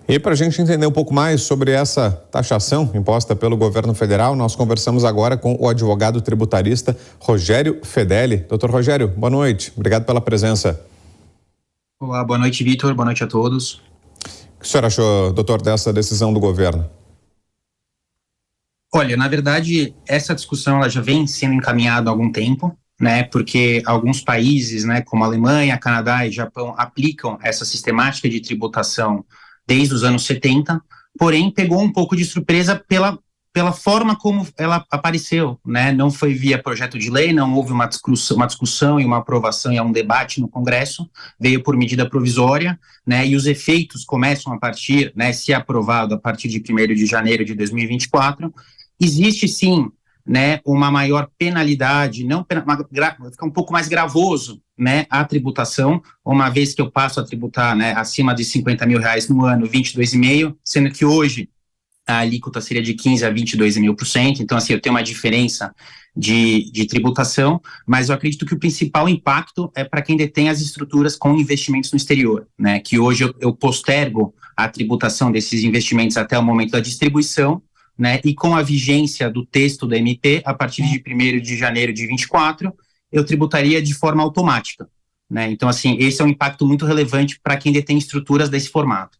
E para a gente entender um pouco mais sobre essa taxação imposta pelo governo federal, nós conversamos agora com o advogado tributarista Rogério Fedeli. Doutor Rogério, boa noite. Obrigado pela presença. Olá, boa noite, Vitor. Boa noite a todos. O que o senhor achou, doutor, dessa decisão do governo? Olha, na verdade, essa discussão ela já vem sendo encaminhada há algum tempo, né? Porque alguns países, né, como Alemanha, Canadá e Japão, aplicam essa sistemática de tributação desde os anos 70, porém pegou um pouco de surpresa pela forma como ela apareceu, né? Não foi via projeto de lei, não houve uma discussão e uma aprovação e um debate no Congresso, veio por medida provisória, né? E os efeitos começam a partir, né, se aprovado a partir de 1º de janeiro de 2024, existe sim, né, uma maior penalidade, fica um pouco mais gravoso, né, a tributação, uma vez que eu passo a tributar, né, acima de R$50 mil no ano, 22,5%, sendo que hoje a alíquota seria de 15% a 22,5%, então assim, eu tenho uma diferença de tributação, mas eu acredito que o principal impacto é para quem detém as estruturas com investimentos no exterior, né, que hoje eu postergo a tributação desses investimentos até o momento da distribuição, né, e com a vigência do texto da MP, a partir de 1º de janeiro de 24, eu tributaria de forma automática, né? Então, assim, esse é um impacto muito relevante para quem detém estruturas desse formato.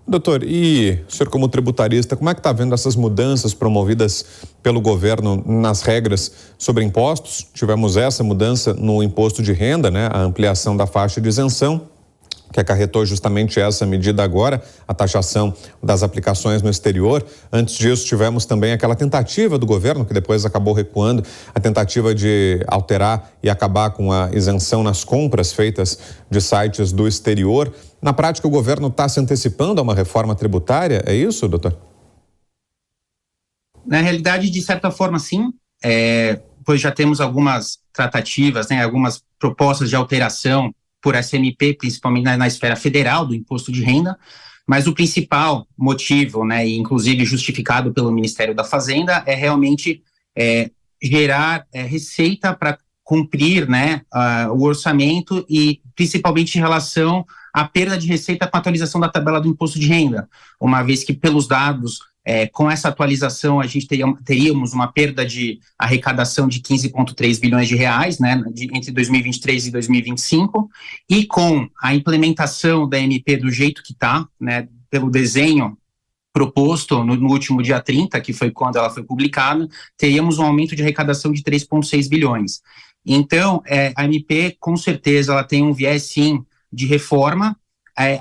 Doutor, e o senhor como tributarista, como é que está vendo essas mudanças promovidas pelo governo nas regras sobre impostos? Tivemos essa mudança no imposto de renda, né, a ampliação da faixa de isenção, que acarretou justamente essa medida agora, a taxação das aplicações no exterior. Antes disso, tivemos também aquela tentativa do governo, que depois acabou recuando, a tentativa de alterar e acabar com a isenção nas compras feitas de sites do exterior. Na prática, o governo está se antecipando a uma reforma tributária, é isso, doutor? Na realidade, de certa forma, sim, pois já temos algumas tratativas, né, algumas propostas de alteração por SMP, principalmente na esfera federal do imposto de renda, mas o principal motivo, né, e inclusive justificado pelo Ministério da Fazenda, é realmente gerar receita para cumprir, né, o orçamento e principalmente em relação à perda de receita com a atualização da tabela do imposto de renda, uma vez que pelos dados com essa atualização, a gente teríamos uma perda de arrecadação de 15,3 bilhões de reais, né, entre 2023 e 2025, e com a implementação da MP do jeito que está, né, pelo desenho proposto no último dia 30, que foi quando ela foi publicada, teríamos um aumento de arrecadação de 3,6 bilhões. Então, a MP, com certeza, ela tem um viés, sim, de reforma,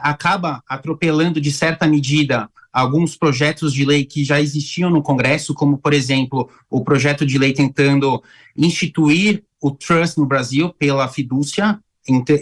acaba atropelando, de certa medida, alguns projetos de lei que já existiam no Congresso, como, por exemplo, o projeto de lei tentando instituir o trust no Brasil pela fidúcia,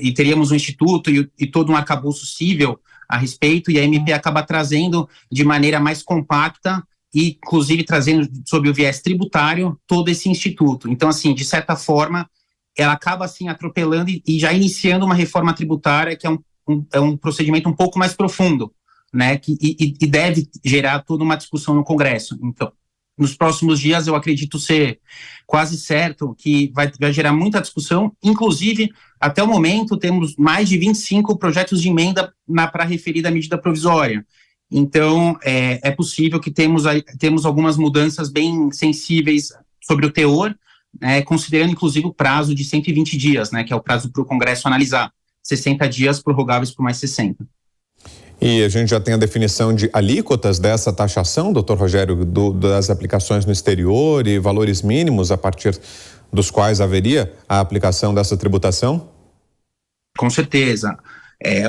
e teríamos um instituto e todo um arcabouço cível a respeito, e a MP acaba trazendo de maneira mais compacta e, inclusive, trazendo sob o viés tributário todo esse instituto. Então, assim, de certa forma, ela acaba, assim, atropelando e já iniciando uma reforma tributária que é um procedimento um pouco mais profundo, né, e deve gerar toda uma discussão no Congresso. Então, nos próximos dias, eu acredito ser quase certo que vai gerar muita discussão, inclusive, até o momento, temos mais de 25 projetos de emenda para referir à medida provisória. Então, é possível que temos algumas mudanças bem sensíveis sobre o teor, considerando, inclusive, o prazo de 120 dias, né, que é o prazo para o Congresso analisar, 60 dias prorrogáveis por mais 60. E a gente já tem a definição de alíquotas dessa taxação, doutor Rogério, das aplicações no exterior e valores mínimos a partir dos quais haveria a aplicação dessa tributação? Com certeza.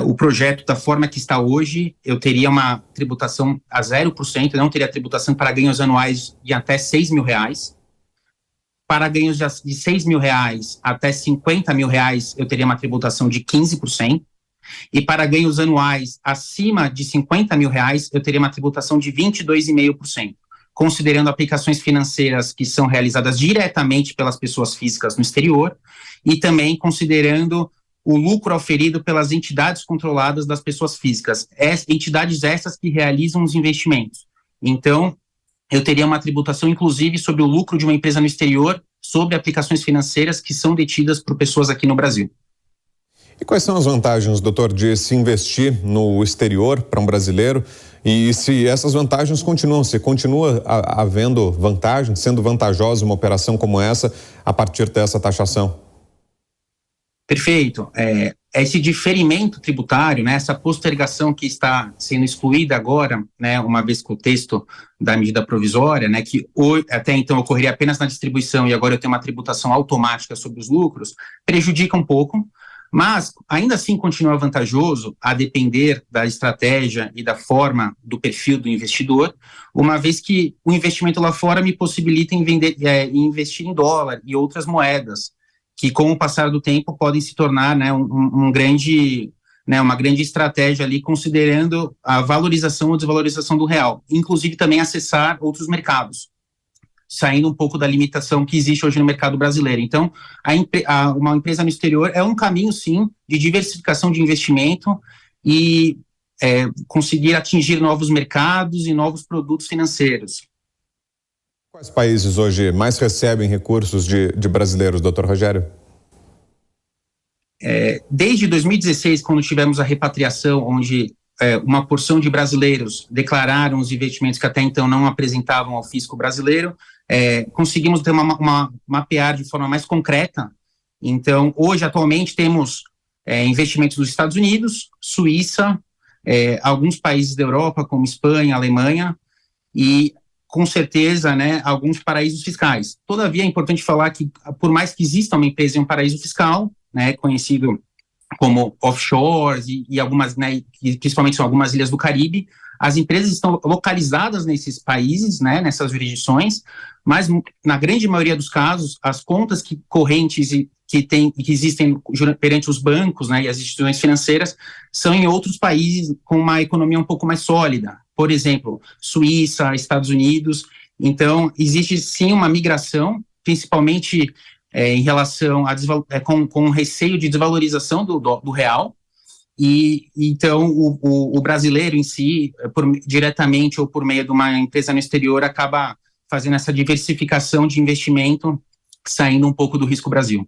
O projeto, da forma que está hoje, eu teria uma tributação a 0%, não teria tributação para ganhos anuais de até R$6 mil. Para ganhos de R$6 mil até R$50 mil, eu teria uma tributação de 15%. E para ganhos anuais acima de R$50 mil, eu teria uma tributação de 22,5%, considerando aplicações financeiras que são realizadas diretamente pelas pessoas físicas no exterior e também considerando o lucro auferido pelas entidades controladas das pessoas físicas, entidades essas que realizam os investimentos. Então, eu teria uma tributação, inclusive, sobre o lucro de uma empresa no exterior, sobre aplicações financeiras que são detidas por pessoas aqui no Brasil. E quais são as vantagens, doutor, de se investir no exterior para um brasileiro? E se essas vantagens continuam, se continua havendo vantagem, sendo vantajosa uma operação como essa a partir dessa taxação? Perfeito. Esse diferimento tributário, né, essa postergação que está sendo excluída agora, né, uma vez que o texto da medida provisória, né, que até então ocorreria apenas na distribuição e agora eu tenho uma tributação automática sobre os lucros, prejudica um pouco, mas ainda assim continua vantajoso a depender da estratégia e da forma do perfil do investidor, uma vez que o investimento lá fora me possibilita investir em dólar e outras moedas, que com o passar do tempo podem se tornar, né, uma grande estratégia ali, considerando a valorização ou desvalorização do real, inclusive também acessar outros mercados, saindo um pouco da limitação que existe hoje no mercado brasileiro. Então, uma empresa no exterior é um caminho, sim, de diversificação de investimento e conseguir atingir novos mercados e novos produtos financeiros. Quais países hoje mais recebem recursos de brasileiros, doutor Rogério? Desde 2016, quando tivemos a repatriação, onde uma porção de brasileiros declararam os investimentos que até então não apresentavam ao fisco brasileiro, conseguimos ter mapear de forma mais concreta. Então, hoje, atualmente, temos investimentos dos Estados Unidos, Suíça, alguns países da Europa, como Espanha, Alemanha, e com certeza, né, alguns paraísos fiscais. Todavia, é importante falar que, por mais que exista uma empresa em um paraíso fiscal, né, conhecido como offshores e algumas, né, principalmente são algumas ilhas do Caribe, as empresas estão localizadas nesses países, né, nessas jurisdições, mas na grande maioria dos casos, as contas correntes que existem perante os bancos, né, e as instituições financeiras são em outros países com uma economia um pouco mais sólida. Por exemplo, Suíça, Estados Unidos. Então, existe sim uma migração, principalmente em relação com receio de desvalorização do real. E então o brasileiro em si, diretamente ou por meio de uma empresa no exterior, acaba fazendo essa diversificação de investimento, saindo um pouco do risco Brasil.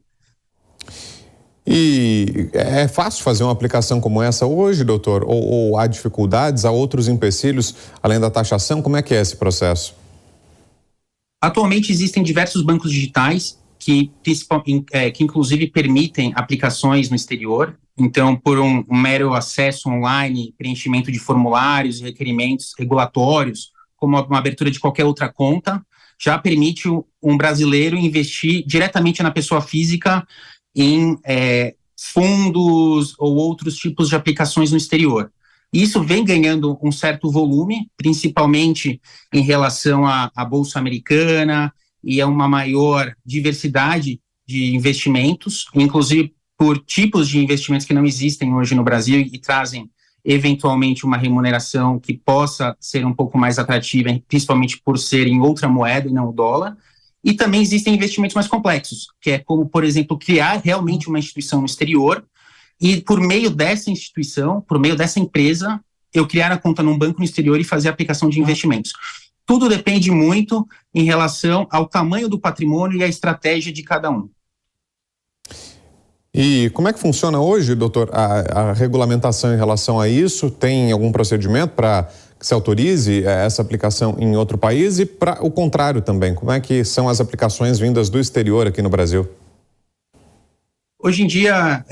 E é fácil fazer uma aplicação como essa hoje, doutor? Ou há dificuldades, há outros empecilhos, além da taxação? Como é que é esse processo? Atualmente existem diversos bancos digitais que inclusive permitem aplicações no exterior. Então, por um mero acesso online, preenchimento de formulários e requerimentos regulatórios, como uma abertura de qualquer outra conta, já permite um brasileiro investir diretamente na pessoa física em fundos ou outros tipos de aplicações no exterior. Isso vem ganhando um certo volume, principalmente em relação à Bolsa Americana e a uma maior diversidade de investimentos, inclusive por tipos de investimentos que não existem hoje no Brasil e trazem eventualmente uma remuneração que possa ser um pouco mais atrativa, principalmente por ser em outra moeda e não o dólar. E também existem investimentos mais complexos, que é como, por exemplo, criar realmente uma instituição no exterior e, por meio dessa instituição, por meio dessa empresa, eu criar a conta num banco no exterior e fazer a aplicação de investimentos. Tudo depende muito em relação ao tamanho do patrimônio e à estratégia de cada um. E como é que funciona hoje, doutor, a regulamentação em relação a isso? Tem algum procedimento para que se autorize essa aplicação em outro país? E para o contrário também, como é que são as aplicações vindas do exterior aqui no Brasil? Hoje em dia,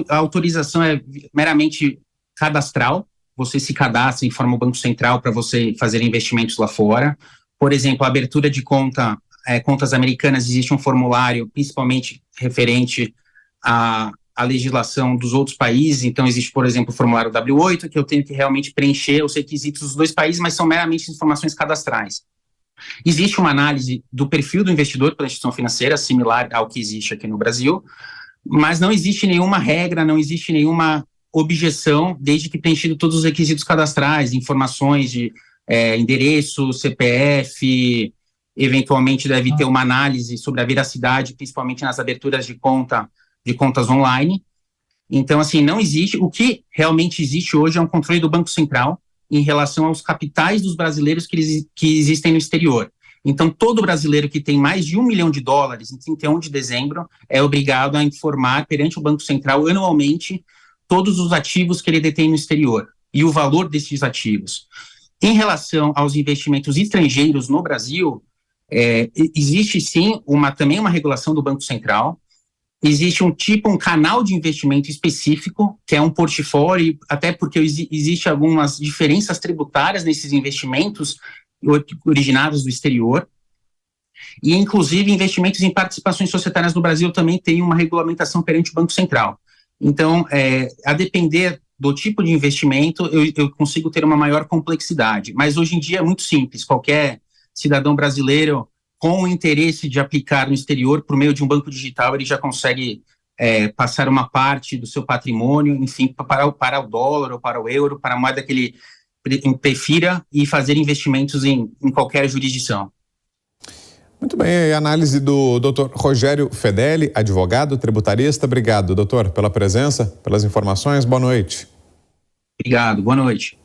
a autorização é meramente cadastral. Você se cadastra, informa o Banco Central para você fazer investimentos lá fora. Por exemplo, a abertura de contas americanas, existe um formulário, principalmente referente à legislação dos outros países. Então, existe, por exemplo, o formulário W8, que eu tenho que realmente preencher os requisitos dos dois países, mas são meramente informações cadastrais. Existe uma análise do perfil do investidor pela instituição financeira, similar ao que existe aqui no Brasil, mas não existe nenhuma regra, não existe nenhuma objeção, desde que preenchido todos os requisitos cadastrais, informações de endereço, CPF, eventualmente deve ter uma análise sobre a veracidade, principalmente nas aberturas de contas online. Então, assim, não existe. O que realmente existe hoje é um controle do Banco Central em relação aos capitais dos brasileiros que existem no exterior. Então, todo brasileiro que tem mais de $1 milhão em 31 de dezembro é obrigado a informar perante o Banco Central anualmente todos os ativos que ele detém no exterior e o valor desses ativos. Em relação aos investimentos estrangeiros no Brasil, existe sim também uma regulação do Banco Central. Existe um canal de investimento específico, que é um portfólio, até porque existe algumas diferenças tributárias nesses investimentos originados do exterior. E, inclusive, investimentos em participações societárias no Brasil também tem uma regulamentação perante o Banco Central. Então, a depender do tipo de investimento, eu consigo ter uma maior complexidade. Mas, hoje em dia, é muito simples. Qualquer cidadão brasileiro com o interesse de aplicar no exterior, por meio de um banco digital, ele já consegue passar uma parte do seu patrimônio, enfim, para o dólar ou para o euro, para a moeda que ele prefira, e fazer investimentos em qualquer jurisdição. Muito bem, a análise do Dr. Rogério Fedeli, advogado tributarista. Obrigado, doutor, pela presença, pelas informações. Boa noite. Obrigado, boa noite.